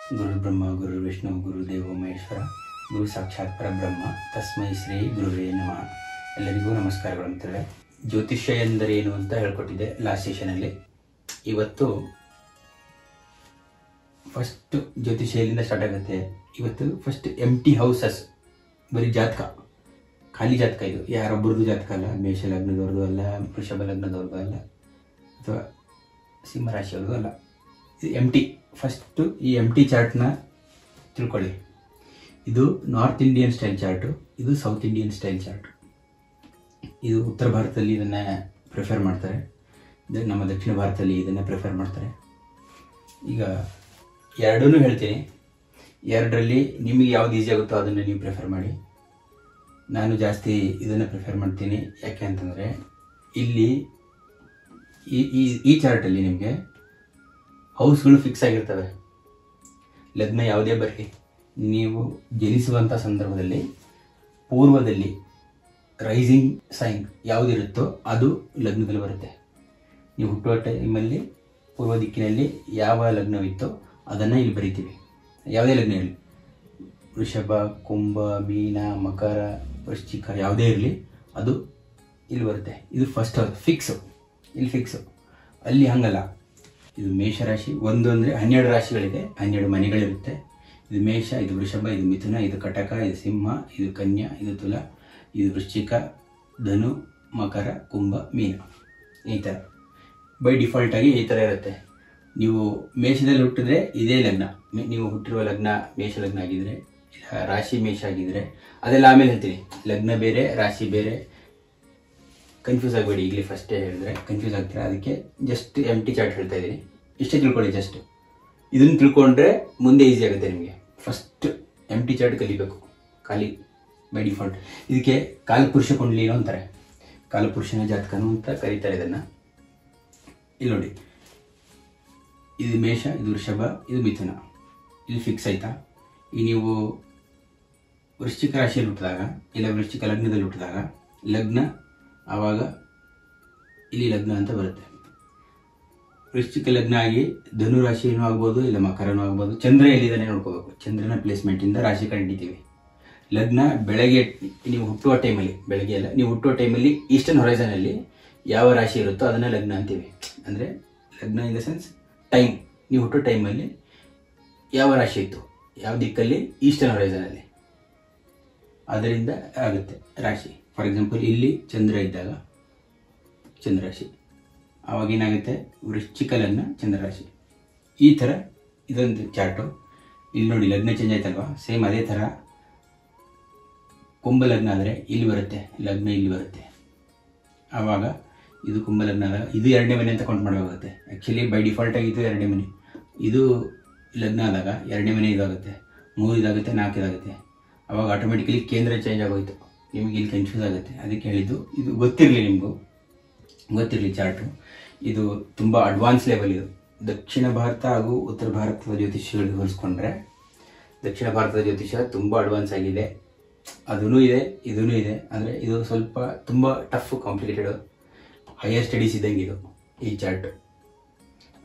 ಗುರು ಬ್ರಹ್ಮ ಗುರು ವಿಷ್ಣು ಗುರುದೇವ ಮಹೇಶ್ವರ ಗುರು ಸಾಕ್ಷಾತ್ ಪರಬ್ರಹ್ಮ ತಸ್ಮೈ ಶ್ರೀ ಗುರುವೇ ನಮಃ. ಎಲ್ಲರಿಗೂ ನಮಸ್ಕಾರಗಳು ಮಿತ್ರರೇ. ಜ್ಯೋತಿಷ್ಯ ಎಂದರೇನು ಅಂತ ಹೇಳ್ಕೊಟ್ಟಿದ್ದೆ ಲಾಸ್ಟ್ ಸೆಷನಲ್ಲಿ. ಇವತ್ತು ಫಸ್ಟ್ ಜ್ಯೋತಿಷ್ಯ ಎಲ್ಲಿಂದ ಸ್ಟಾರ್ಟ್ ಆಗುತ್ತೆ. ಇವತ್ತು ಫಸ್ಟ್ ಎಂಟಿ ಹೌಸಸ್, ಬರೀ ಜಾತಕ, ಖಾಲಿ ಜಾತಕ. ಇದು ಯಾರೊಬ್ಬರದ್ದು ಜಾತಕ ಅಲ್ಲ, ಮೇಷ ಲಗ್ನದವ್ರದ್ದು ಅಲ್ಲ, ವೃಷಭ ಲಗ್ನದವ್ರದ್ದು ಅಲ್ಲ, ಅಥವಾ ಸಿಂಹರಾಶಿಯವ್ರದ್ದು ಅಲ್ಲ. ಇದು ಎಂಟಿ. ಫಸ್ಟು ಈ ಎಂಟಿ ಚಾರ್ಟ್ನ ತಿಳ್ಕೊಳ್ಳಿ. ಇದು ನಾರ್ತ್ ಇಂಡಿಯನ್ ಸ್ಟೈಲ್ ಚಾರ್ಟು, ಇದು ಸೌತ್ ಇಂಡಿಯನ್ ಸ್ಟೈಲ್ ಚಾರ್ಟ್. ಇದು ಉತ್ತರ ಭಾರತದಲ್ಲಿ ಇದನ್ನು ಪ್ರಿಫರ್ ಮಾಡ್ತಾರೆ, ನಮ್ಮ ದಕ್ಷಿಣ ಭಾರತದಲ್ಲಿ ಇದನ್ನು ಪ್ರಿಫರ್ ಮಾಡ್ತಾರೆ. ಈಗ ಎರಡೂ ಹೇಳ್ತೀನಿ. ಎರಡರಲ್ಲಿ ನಿಮಗೆ ಯಾವ್ದು ಈಸಿ ಆಗುತ್ತೋ ಅದನ್ನು ನೀವು ಪ್ರಿಫರ್ ಮಾಡಿ. ನಾನು ಜಾಸ್ತಿ ಇದನ್ನು ಪ್ರಿಫರ್ ಮಾಡ್ತೀನಿ. ಯಾಕೆ ಅಂತಂದರೆ ಇಲ್ಲಿ ಈ ಚಾರ್ಟಲ್ಲಿ ನಿಮಗೆ ಹೌಸ್ಗಳು ಫಿಕ್ಸ್ ಆಗಿರ್ತವೆ. ಲಗ್ನ ಯಾವುದೇ ಬರಲಿ, ನೀವು ಜನಿಸುವಂಥ ಸಂದರ್ಭದಲ್ಲಿ ಪೂರ್ವದಲ್ಲಿ ರೈಸಿಂಗ್ ಸೈನ್ ಯಾವುದಿರುತ್ತೋ ಅದು ಲಗ್ನದಲ್ಲಿ ಬರುತ್ತೆ. ನೀವು ಹುಟ್ಟುವ ಟೈಮಲ್ಲಿ ಪೂರ್ವ ದಿಕ್ಕಿನಲ್ಲಿ ಯಾವ ಲಗ್ನವಿತ್ತೋ ಅದನ್ನು ಇಲ್ಲಿ ಬರಿತೀವಿ. ಯಾವುದೇ ಲಗ್ನ ಇರಲಿ, ವೃಷಭ, ಕುಂಭ, ಮೀನ, ಮಕರ, ವೃಶ್ಚಿಕ ಯಾವುದೇ ಇರಲಿ, ಅದು ಇಲ್ಲಿ ಬರುತ್ತೆ. ಇದು ಫಸ್ಟ್ ಫಿಕ್ಸು, ಇಲ್ಲಿ ಫಿಕ್ಸು. ಅಲ್ಲಿ ಹಂಗಲ್ಲ. ಇದು ಮೇಷರಾಶಿ. ಒಂದು ಅಂದರೆ 12 ರಾಶಿಗಳಿದೆ, 12 ಮನೆಗಳಿರುತ್ತೆ. ಇದು ಮೇಷ, ಇದು ವೃಷಭ, ಇದು ಮಿಥುನ, ಇದು ಕಟಕ, ಇದು ಸಿಂಹ, ಇದು ಕನ್ಯಾ, ಇದು ತುಲ, ಇದು ವೃಶ್ಚಿಕ, ಧನು, ಮಕರ, ಕುಂಭ, ಮೀನ. ಈ ಥರ ಬೈ ಡಿಫಾಲ್ಟಾಗಿ ಈ ಥರ ಇರುತ್ತೆ. ನೀವು ಮೇಷದಲ್ಲಿ ಹುಟ್ಟಿದ್ರೆ ಇದೇ ಲಗ್ನ. ನೀವು ಹುಟ್ಟಿರುವ ಲಗ್ನ ಮೇಷ ಲಗ್ನ ಆಗಿದ್ರೆ, ರಾಶಿ ಮೇಷ ಆಗಿದ್ರೆ, ಅದೆಲ್ಲ ಆಮೇಲೆ ಹೇಳ್ತೀನಿ. ಲಗ್ನ ಬೇರೆ, ರಾಶಿ ಬೇರೆ. ಕನ್ಫ್ಯೂಸ್ ಆಗಬೇಡಿ. ಈಗಲೇ ಫಸ್ಟೇ ಹೇಳಿದ್ರೆ ಕನ್ಫ್ಯೂಸ್ ಆಗ್ತೀರಾ. ಅದಕ್ಕೆ ಜಸ್ಟ್ ಎಂಟಿ ಚಾರ್ಟ್ ಹೇಳ್ತಾ ಇದ್ದೀನಿ. ಇಷ್ಟೇ ತಿಳ್ಕೊಳ್ಳಿ. ಜಸ್ಟ್ ಇದನ್ನು ತಿಳ್ಕೊಂಡ್ರೆ ಮುಂದೆ ಈಸಿ ಆಗುತ್ತೆ ನಿಮಗೆ. ಫಸ್ಟ್ ಎಂಟಿ ಚಾರ್ಟ್ ಕಲಿಬೇಕು, ಖಾಲಿ ಬೈ ಡಿಫಾಲ್ಟ್. ಇದಕ್ಕೆ ಕಾಲಪುರುಷ ಕುಂಡಲಿನೂ ಅಂತಾರೆ, ಕಾಲಪುರುಷನ ಜಾತಕನೂ ಅಂತ ಕರೀತಾರೆ ಇದನ್ನು. ಇಲ್ಲಿ ನೋಡಿ, ಇದು ಮೇಷ, ಇದು ವೃಷಭ, ಇದು ಮಿಥುನ, ಇಲ್ಲಿ ಫಿಕ್ಸ್ ಆಯ್ತಾ. ಈಗ ನೀವು ವೃಶ್ಚಿಕ ರಾಶಿಯಲ್ಲಿ ಹುಟ್ಟಿದಾಗ, ಇಲ್ಲ ವೃಶ್ಚಿಕ ಲಗ್ನದಲ್ಲಿ ಹುಟ್ಟಿದಾಗ, ಲಗ್ನ ಆವಾಗ ಇಲ್ಲಿ ಲಗ್ನ ಅಂತ ಬರುತ್ತೆ. ವೃಶ್ಚಿಕ ಲಗ್ನ ಆಗಿ ಧನು ರಾಶಿನೂ ಆಗ್ಬೋದು, ಇಲ್ಲ ಮಕರನೂ ಆಗ್ಬೋದು. ಚಂದ್ರ ಎಲ್ಲಿದ್ದಾನೆ ನೋಡ್ಕೋಬೇಕು. ಚಂದ್ರನ ಪ್ಲೇಸ್ಮೆಂಟಿಂದ ರಾಶಿ ಕಂಡಿದ್ದೀವಿ. ಲಗ್ನ ಬೆಳಗ್ಗೆ ನೀವು ಹುಟ್ಟುವ ಟೈಮಲ್ಲಿ, ಬೆಳಗ್ಗೆ ಅಲ್ಲ, ನೀವು ಹುಟ್ಟುವ ಟೈಮಲ್ಲಿ ಈಸ್ಟರ್ನ್ ಹೊರೈಸನಲ್ಲಿ ಯಾವ ರಾಶಿ ಇರುತ್ತೋ ಅದನ್ನು ಲಗ್ನ ಅಂತೀವಿ. ಅಂದರೆ ಲಗ್ನ ಇನ್ ದ ಸೆನ್ಸ್ ಟೈಮ್. ನೀವು ಹುಟ್ಟೋ ಟೈಮಲ್ಲಿ ಯಾವ ರಾಶಿ ಇತ್ತು, ಯಾವ ದಿಕ್ಕಲ್ಲಿ, ಈಸ್ಟರ್ನ್ ಹೊರೈಸನಲ್ಲಿ, ಅದರಿಂದ ಆಗುತ್ತೆ ರಾಶಿ. ಫಾರ್ ಎಕ್ಸಾಂಪಲ್ ಇಲ್ಲಿ ಚಂದ್ರ ಇದ್ದಾಗ ಚಂದ್ರರಾಶಿ, ಆವಾಗ ಏನಾಗುತ್ತೆ, ವೃಶ್ಚಿಕ ಲಗ್ನ ಚಂದ್ರರಾಶಿ. ಈ ಥರ ಇದೊಂದು ಚಾರ್ಟು. ಇಲ್ಲಿ ನೋಡಿ, ಲಗ್ನ ಚೇಂಜ್ ಆಯ್ತಲ್ವಾ. ಸೇಮ್ ಅದೇ ಥರ ಕುಂಭ ಲಗ್ನ ಆದರೆ ಇಲ್ಲಿ ಬರುತ್ತೆ, ಲಗ್ನ ಇಲ್ಲಿ ಬರುತ್ತೆ. ಆವಾಗ ಇದು ಕುಂಭ ಲಗ್ನ ಆದಾಗ ಇದು 2ನೇ ಮನೆ ಅಂತ ಕೌಂಟ್ ಮಾಡಬೇಕಾಗುತ್ತೆ. ಆ್ಯಕ್ಚುಲಿ ಬೈ ಡಿಫಾಲ್ಟ್ ಆಗಿದ್ದು 2ನೇ ಮನೆ. ಇದು ಲಗ್ನ ಆದಾಗ 2ನೇ ಮನೆ ಇದಾಗುತ್ತೆ, 3 ಇದಾಗುತ್ತೆ, 4 ಇದಾಗುತ್ತೆ. ಆವಾಗ ಆಟೋಮೆಟಿಕಲಿ ಕೇಂದ್ರ ಚೇಂಜ್ ಆಗೋಯ್ತು. ನಿಮಗೆ ಇಲ್ಲಿ ಕನ್ಫ್ಯೂಸ್ ಆಗುತ್ತೆ. ಅದಕ್ಕೆ ಹೇಳಿದ್ದು, ಇದು ಗೊತ್ತಿರಲಿ, ನಿಮಗೂ ಗೊತ್ತಿರಲಿ ಚಾರ್ಟು. ಇದು ತುಂಬ ಅಡ್ವಾನ್ಸ್ ಲೆವೆಲ್. ಇದು ದಕ್ಷಿಣ ಭಾರತ ಹಾಗೂ ಉತ್ತರ ಭಾರತದ ಜ್ಯೋತಿಷ್ಯಗಳಿಗೆ ಹೋಲಿಸ್ಕೊಂಡ್ರೆ ದಕ್ಷಿಣ ಭಾರತದ ಜ್ಯೋತಿಷ್ಯ ತುಂಬ ಅಡ್ವಾನ್ಸ್ ಆಗಿದೆ. ಅದೂ ಇದೆ, ಇದೂ ಇದೆ. ಅಂದರೆ ಇದು ಸ್ವಲ್ಪ ತುಂಬ ಟಫ್, ಕಾಂಪ್ಲಿಕೇಟೆಡ್, ಹೈಯರ್ ಸ್ಟಡೀಸ್ ಇದ್ದಂಗೆ ಇದು ಈ ಚಾರ್ಟ್.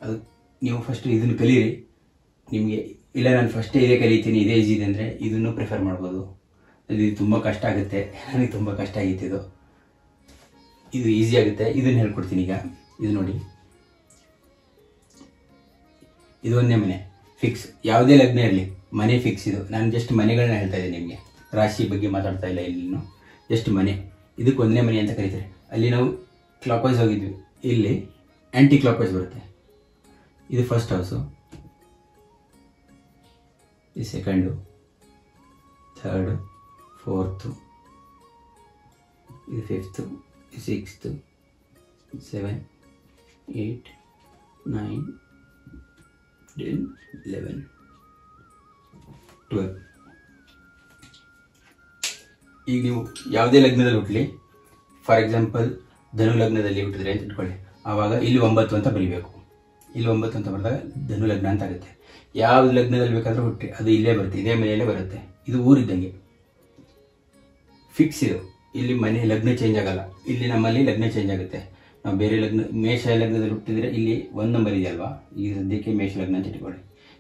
ಅದು ನೀವು ಫಸ್ಟ್ ಇದನ್ನು ಕಲೀರಿ. ನಿಮಗೆ ಇಲ್ಲ ನಾನು ಫಸ್ಟೇ ಇದೇ ಕಲಿತೀನಿ, ಇದೇ ಈಸಿ ಇದೆ ಅಂದರೆ ಇದನ್ನು ಪ್ರಿಫರ್ ಮಾಡ್ಬೋದು. ಇದು ತುಂಬ ಕಷ್ಟ ಆಗುತ್ತೆ, ನನಗೆ ತುಂಬ ಕಷ್ಟ ಆಗಿತ್ತು ಇದು. ಇದು ಈಸಿ ಆಗುತ್ತೆ, ಇದನ್ನು ಹೇಳ್ಕೊಡ್ತೀನಿ. ಈಗ ಇದು ನೋಡಿ, ಇದು 1ನೇ ಮನೆ ಫಿಕ್ಸ್. ಯಾವುದೇ ಲಗ್ನ ಇರಲಿ, ಮನೆ ಫಿಕ್ಸ್. ಇದು ನಾನು ಜಸ್ಟ್ ಮನೆಗಳನ್ನ ಹೇಳ್ತಾ ಇದ್ದೀನಿ ನಿಮಗೆ, ರಾಶಿ ಬಗ್ಗೆ ಮಾತಾಡ್ತಾ ಇಲ್ಲ ಇಲ್ಲಿನೂ. ಜಸ್ಟ್ ಮನೆ. ಇದಕ್ಕೆ 1ನೇ ಮನೆ ಅಂತ ಕರೀತಾರೆ. ಅಲ್ಲಿ ನಾವು ಕ್ಲಾಕ್ ವೈಸ್ ಹೋಗಿದ್ವಿ, ಇಲ್ಲಿ ಆ್ಯಂಟಿ ಕ್ಲಾಕ್ ವೈಸ್ ಬರುತ್ತೆ. ಇದು ಫಸ್ಟ್ ಹೌಸು, ಇದು ಸೆಕೆಂಡು, ಥರ್ಡು, 4th, ಇದು 5th, 6th, 7, 8, 9, 10, 11, 12. ಈಗ ನೀವು ಯಾವುದೇ ಲಗ್ನದಲ್ಲಿ ಹುಟ್ಟಲಿ, ಫಾರ್ ಎಕ್ಸಾಂಪಲ್ ಧನು ಲಗ್ನದಲ್ಲಿ ಹುಟ್ಟಿದ್ರೆ ಅಂತ ಇಟ್ಕೊಳ್ಳಿ, ಆವಾಗ ಇಲ್ಲಿ 9 ಅಂತ ಬರೀಬೇಕು. ಇಲ್ಲಿ 9 ಅಂತ ಬರೆದಾಗ ಧನು ಲಗ್ನ ಅಂತ ಆಗುತ್ತೆ. ಯಾವ ಲಗ್ನದಲ್ಲಿ ಬೇಕಾದರೂ ಹುಟ್ಟಿ ಅದು ಇಲ್ಲೇ ಬರುತ್ತೆ, ಇದೇ ಮನೆಯಲ್ಲೇ ಬರುತ್ತೆ. ಇದು ಊರಿದ್ದಂಗೆ ಫಿಕ್ಸ್. ಇದು ಇಲ್ಲಿ ಮನೆ ಲಗ್ನ ಚೇಂಜ್ ಆಗಲ್ಲ. ಇಲ್ಲಿ ನಮ್ಮಲ್ಲಿ ಲಗ್ನ ಚೇಂಜ್ ಆಗುತ್ತೆ. ನಾವು ಬೇರೆ ಲಗ್ನ ಮೇಷ ಲಗ್ನದಲ್ಲಿ ಹುಟ್ಟಿದ್ರೆ ಇಲ್ಲಿ 1 ನಂಬರ್ ಇದೆಯಲ್ವಾ, ಈಗ ಸದ್ಯಕ್ಕೆ ಮೇಷ ಲಗ್ನ ಅಂತ ಇಟ್ಕೊಳ್ಳಿ.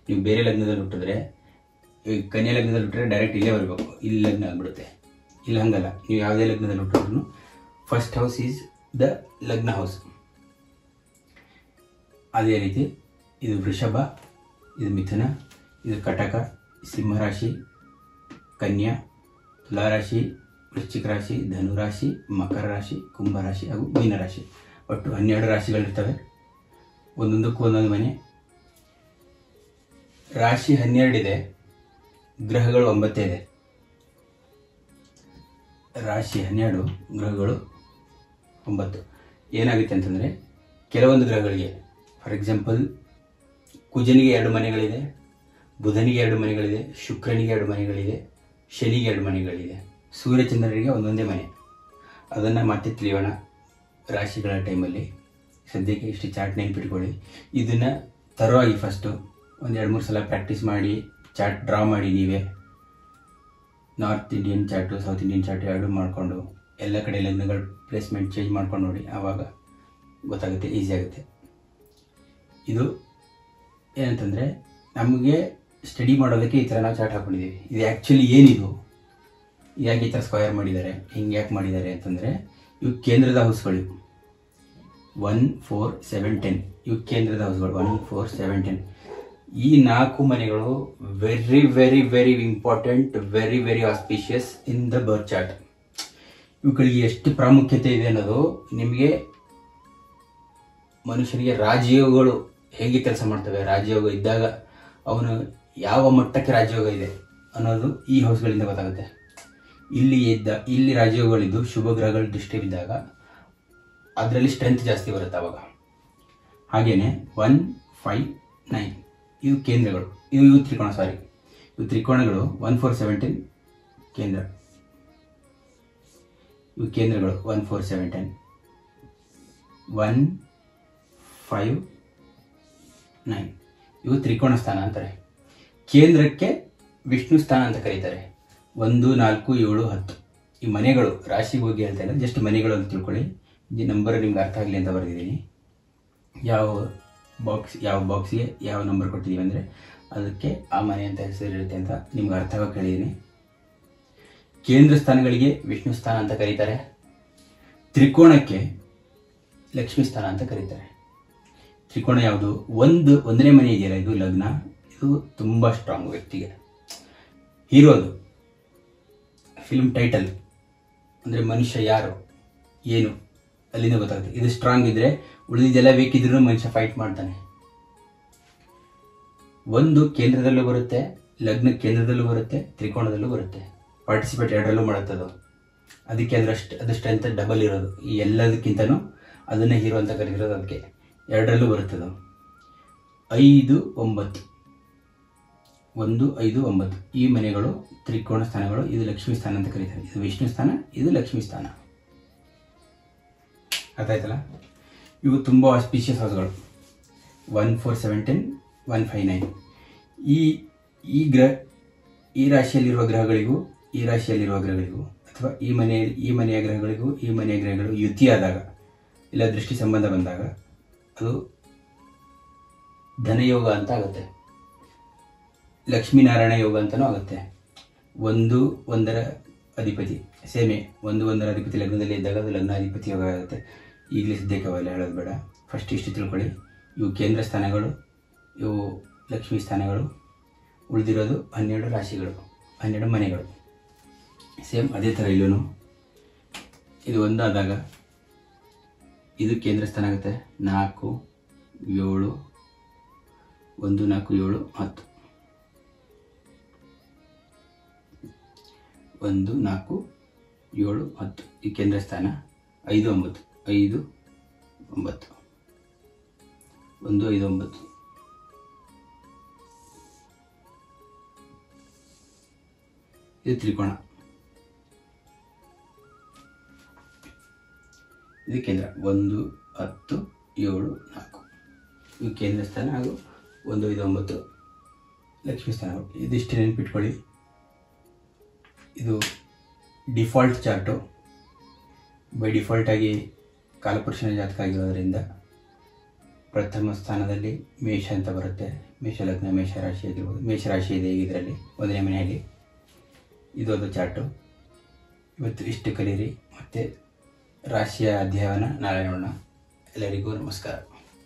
ನೀವು ಬೇರೆ ಲಗ್ನದಲ್ಲಿ ಹುಟ್ಟಿದ್ರೆ, ಕನ್ಯಾ ಲಗ್ನದಲ್ಲಿ ಹುಟ್ಟಿದ್ರೆ ಡೈರೆಕ್ಟ್ ಇಲ್ಲೇ ಬರಬೇಕು, ಇಲ್ಲಿ ಲಗ್ನ ಆಗ್ಬಿಡುತ್ತೆ. ಇಲ್ಲ ಹಂಗಲ್ಲ, ನೀವು ಯಾವುದೇ ಲಗ್ನದಲ್ಲಿ ಹುಟ್ಟಿದ್ರು ಫಸ್ಟ್ ಹೌಸ್ ಈಸ್ ದ ಲಗ್ನ ಹೌಸ್. ಅದೇ ರೀತಿ ಇದು ವೃಷಭ, ಇದು ಮಿಥುನ, ಇದು ಕಟಕ, ಸಿಂಹರಾಶಿ, ಕನ್ಯಾ, ತುಲಾರಾಶಿ, ವೃಶ್ಚಿಕ ರಾಶಿ, ಧನುರಾಶಿ, ಮಕರ ರಾಶಿ, ಕುಂಭರಾಶಿ ಹಾಗೂ ಮೀನರಾಶಿ. ಒಟ್ಟು 12 ರಾಶಿಗಳಿರ್ತವೆ, ಒಂದೊಂದಕ್ಕೂ ಒಂದೊಂದು ಮನೆ. ರಾಶಿ 12 ಇದೆ, ಗ್ರಹಗಳು 9 ಇದೆ. ರಾಶಿ 12, ಗ್ರಹಗಳು 9. ಏನಾಗುತ್ತೆ ಅಂತಂದರೆ, ಕೆಲವೊಂದು ಗ್ರಹಗಳಿಗೆ ಫಾರ್ ಎಕ್ಸಾಂಪಲ್ ಕುಜನಿಗೆ 2 ಮನೆಗಳಿದೆ, ಬುಧನಿಗೆ 2 ಮನೆಗಳಿದೆ, ಶುಕ್ರನಿಗೆ 2 ಮನೆಗಳಿದೆ, ಶನಿಗೆ 2 ಮನೆಗಳಿದೆ, ಸೂರ್ಯಚಂದ್ರರಿಗೆ ಒಂದೊಂದೇ ಮನೆ. ಅದನ್ನು ಮತ್ತೆ ತಿಳಿಯೋಣ ರಾಶಿಗಳ ಟೈಮಲ್ಲಿ. ಸದ್ಯಕ್ಕೆ ಇಷ್ಟು ಚಾರ್ಟ್ ನೆನಪಿಟ್ಕೊಳ್ಳಿ. ಇದನ್ನು ತರವಾಗಿ ಫಸ್ಟು ಒಂದು 2-3 ಸಲ ಪ್ರಾಕ್ಟೀಸ್ ಮಾಡಿ ಚಾರ್ಟ್ ಡ್ರಾ ಮಾಡಿ ನೀವೇ. North Indian chart, south Indian chart ಎರಡೂ ಮಾಡಿಕೊಂಡು ಎಲ್ಲ ಕಡೆ ಲಗ್ನಗಳ ಪ್ಲೇಸ್ಮೆಂಟ್ ಚೇಂಜ್ ಮಾಡ್ಕೊಂಡು ನೋಡಿ, ಆವಾಗ ಗೊತ್ತಾಗುತ್ತೆ, ಈಸಿ ಆಗುತ್ತೆ. ಇದು ಏನಂತಂದರೆ, ನಮಗೆ ಸ್ಟಡಿ ಮಾಡೋದಕ್ಕೆ ಈ ಥರ ನಾವು ಚಾರ್ಟ್ ಹಾಕ್ಕೊಂಡಿದ್ದೀವಿ. ಇದು ಆ್ಯಕ್ಚುಲಿ ಏನಿದು, ಯಾಕೆ ಈ ಥರ ಸ್ಕ್ವಯರ್ ಮಾಡಿದ್ದಾರೆ, ಹಿಂಗೆ ಯಾಕೆ ಮಾಡಿದ್ದಾರೆ ಅಂತಂದರೆ, ಇವು ಕೇಂದ್ರದ ಹೌಸ್ಗಳು. 1, 4, 7, 10 ಇವು ಕೇಂದ್ರದ ಹೌಸ್ಗಳು. 1, 4, 7, 10 ಈ 4 ಮನೆಗಳು very very very important, very very auspicious in the birth chart. ಇವುಗಳಿಗೆ ಎಷ್ಟು ಪ್ರಾಮುಖ್ಯತೆ ಇದೆ ಅನ್ನೋದು ನಿಮಗೆ, ಮನುಷ್ಯನಿಗೆ ರಾಜಯೋಗಗಳು ಹೇಗೆ ಕೆಲಸ ಮಾಡ್ತವೆ, ರಾಜಯೋಗ ಇದ್ದಾಗ ಅವನು ಯಾವ ಮಟ್ಟಕ್ಕೆ ರಾಜಯೋಗ ಇದೆ ಅನ್ನೋದು ಈ ಹೌಸ್ಗಳಿಂದ ಗೊತ್ತಾಗುತ್ತೆ. ಇಲ್ಲಿ ರಾಜಯೋಗಗಳಿದ್ದು ಶುಭ ಗ್ರಹಗಳ ದೃಷ್ಟಿ ಬಿದ್ದಾಗ ಅದರಲ್ಲಿ ಸ್ಟ್ರೆಂತ್ ಜಾಸ್ತಿ ಬರುತ್ತೆ ಅವಾಗ. ಹಾಗೆಯೇ 1, 5, 9 ಇವು ಕೇಂದ್ರಗಳು. ಇವು ತ್ರಿಕೋಣಗಳು 1, 4, 7, 10 ಕೇಂದ್ರ. ಇವು ಕೇಂದ್ರಗಳು 1, 4, 7, 10. 1, 5, 9 ಇವು ತ್ರಿಕೋಣ ಸ್ಥಾನ ಅಂತಾರೆ. ಕೇಂದ್ರಕ್ಕೆ ವಿಷ್ಣು ಸ್ಥಾನ ಅಂತ ಕರೀತಾರೆ. 1, 4, 7, 10 ಈ ಮನೆಗಳು. ರಾಶಿಗೆ ಹೋಗಿ ಹೇಳ್ತಾ ಇಲ್ಲ, ಜಸ್ಟ್ ಮನೆಗಳು ಅಂತ ತಿಳ್ಕೊಳ್ಳಿ. ಈ ನಂಬರ್ ನಿಮ್ಗೆ ಅರ್ಥ ಆಗಲಿ ಅಂತ ಬರೆದಿದ್ದೀನಿ. ಯಾವ ಬಾಕ್ಸ್ಗೆ ಯಾವ ನಂಬರ್ ಕೊಟ್ಟಿದ್ದೀವಿ ಅಂದರೆ ಅದಕ್ಕೆ ಆ ಮನೆ ಅಂತ ಹೆಸರಿರುತ್ತೆ ಅಂತ ನಿಮ್ಗೆ ಅರ್ಥವಾಗಿ ಹೇಳಿದ್ದೀನಿ. ಕೇಂದ್ರ ಸ್ಥಾನಗಳಿಗೆ ವಿಷ್ಣು ಸ್ಥಾನ ಅಂತ ಕರೀತಾರೆ. ತ್ರಿಕೋಣಕ್ಕೆ ಲಕ್ಷ್ಮೀ ಸ್ಥಾನ ಅಂತ ಕರೀತಾರೆ. ತ್ರಿಕೋಣ ಯಾವುದು? ಒಂದನೇ ಮನೆ ಇದೆಯಲ್ಲ, ಇದು ಲಗ್ನ. ಇದು ತುಂಬ ಸ್ಟ್ರಾಂಗ್ ವ್ಯಕ್ತಿಗೆ. ಹೀರೋದು ಫಿಲ್ಮ್ ಟೈಟಲ್ ಅಂದರೆ ಮನುಷ್ಯ ಯಾರು ಏನು ಅಲ್ಲಿಂದ ಗೊತ್ತಾಗುತ್ತೆ. ಇದು ಸ್ಟ್ರಾಂಗ್ ಇದ್ರೆ ಉಳಿದಿದ್ದೆಲ್ಲ ಬೇಕಿದ್ರೂ ಮನುಷ್ಯ ಫೈಟ್ ಮಾಡ್ತಾನೆ. ಒಂದು ಕೇಂದ್ರದಲ್ಲೂ ಬರುತ್ತೆ, ಲಗ್ನ ಕೇಂದ್ರದಲ್ಲೂ ಬರುತ್ತೆ, ತ್ರಿಕೋಣದಲ್ಲೂ ಬರುತ್ತೆ. ಪಾರ್ಟಿಸಿಪೇಟ್ ಎರಡರಲ್ಲೂ ಮಾಡುತ್ತೆ ಅದು. ಅದಕ್ಕೆ ಅದು ಸ್ಟ್ರೆಂತ್ ಡಬಲ್ ಇರೋದು. ಈ ಎಲ್ಲದಕ್ಕಿಂತನೂ ಅದನ್ನೇ ಹೀರೋ ಅಂತ ಕರೀತಿರೋದು. ಅದಕ್ಕೆ ಎರಡರಲ್ಲೂ ಬರುತ್ತದು. 5, 9 1, 5, 9 ಈ ಮನೆಗಳು ತ್ರಿಕೋಣ ಸ್ಥಾನಗಳು. ಇದು ಲಕ್ಷ್ಮೀ ಸ್ಥಾನ ಅಂತ ಕರೀತಾರೆ. ಇದು ವಿಷ್ಣು ಸ್ಥಾನ, ಇದು ಲಕ್ಷ್ಮೀ ಸ್ಥಾನ. ಅರ್ಥ ಆಯ್ತಲ್ಲ? ಇವು ತುಂಬ ಆಸ್ಪಿಷಿಯಸ್ ಹೌಸ್ಗಳು. 1, 4, 7, 10 1, 5, 9 ಈ ರಾಶಿಯಲ್ಲಿರುವ ಗ್ರಹಗಳಿಗೂ ಈ ರಾಶಿಯಲ್ಲಿರುವ ಗ್ರಹಗಳಿಗೂ ಅಥವಾ ಈ ಮನೆಯ ಗ್ರಹಗಳಿಗೂ ಈ ಮನೆಯ ಗ್ರಹಗಳು ಯುತಿಯಾದಾಗ ಇಲ್ಲ ದೃಷ್ಟಿ ಸಂಬಂಧ ಬಂದಾಗ ಅದು ಧನಯೋಗ ಅಂತ ಆಗುತ್ತೆ. ಲಕ್ಷ್ಮೀನಾರಾಯಣ ಯೋಗ ಅಂತಲೂ ಆಗುತ್ತೆ. 1, 1ರ ಅಧಿಪತಿ ಸೇಮೆ 1, 1ರ ಅಧಿಪತಿ ಲಗ್ನದಲ್ಲಿ ಇದ್ದಾಗ ಅದು ಲಗ್ನಾಧಿಪತಿ ಯೋಗ ಆಗುತ್ತೆ. ಈಗಲೇ ಸದ್ಯಕ್ಕೆ ಅವೆಲ್ಲ ಹೇಳೋದು ಬೇಡ. ಫಸ್ಟ್ ಇಷ್ಟು ತಿಳ್ಕೊಳ್ಳಿ. ಇವು ಕೇಂದ್ರ ಸ್ಥಾನಗಳು, ಇವು ಲಕ್ಷ್ಮೀ ಸ್ಥಾನಗಳು. ಉಳಿದಿರೋದು 12 ರಾಶಿಗಳು, 12 ಮನೆಗಳು. ಸೇಮ್ ಅದೇ ಥರ ಇಲ್ಲೂ ಇದು ಒಂದಾದಾಗ ಇದು ಕೇಂದ್ರ ಸ್ಥಾನ ಆಗುತ್ತೆ. 4, 7 1, 4, 7, 10 1, 4, 7, 10 ಈ ಕೇಂದ್ರ ಸ್ಥಾನ. 5, 9 5, 9 1, 5, 9 ಇದು ತ್ರಿಕೋಣ. ಇದು ಕೇಂದ್ರ. 1, 10, 7, 4 ಇದು ಕೇಂದ್ರ ಸ್ಥಾನ ಹಾಗೂ 1, 5, 9 ಲಕ್ಷ್ಮೀ ಸ್ಥಾನಗಳು. ಇದಿಷ್ಟು ನೆನಪಿಟ್ಕೊಳ್ಳಿ. ಇದು ಡಿಫಾಲ್ಟ್ ಚಾರ್ಟು. ಬೈ ಡಿಫಾಲ್ಟಾಗಿ ಕಾಲಪುರುಷನ ಜಾತಕ ಆಗಿರೋದ್ರಿಂದ ಪ್ರಥಮ ಸ್ಥಾನದಲ್ಲಿ ಮೇಷ ಅಂತ ಬರುತ್ತೆ. ಮೇಷ ಲಗ್ನ, ಮೇಷ ರಾಶಿ ಆಗಿರ್ಬೋದು. ಮೇಷ ರಾಶಿ ಇದೆ ಈಗ ಇದರಲ್ಲಿ 1ನೇ ಮನೆಯಲ್ಲಿ. ಇದೊಂದು ಚಾರ್ಟು. ಇವತ್ತು ಇಷ್ಟು ಕಲೀರಿ. ಮತ್ತು ರಾಶಿಯ ಅಧ್ಯಯನ ನಾಳೆ ನೋಡೋಣ. ಎಲ್ಲರಿಗೂ ನಮಸ್ಕಾರ.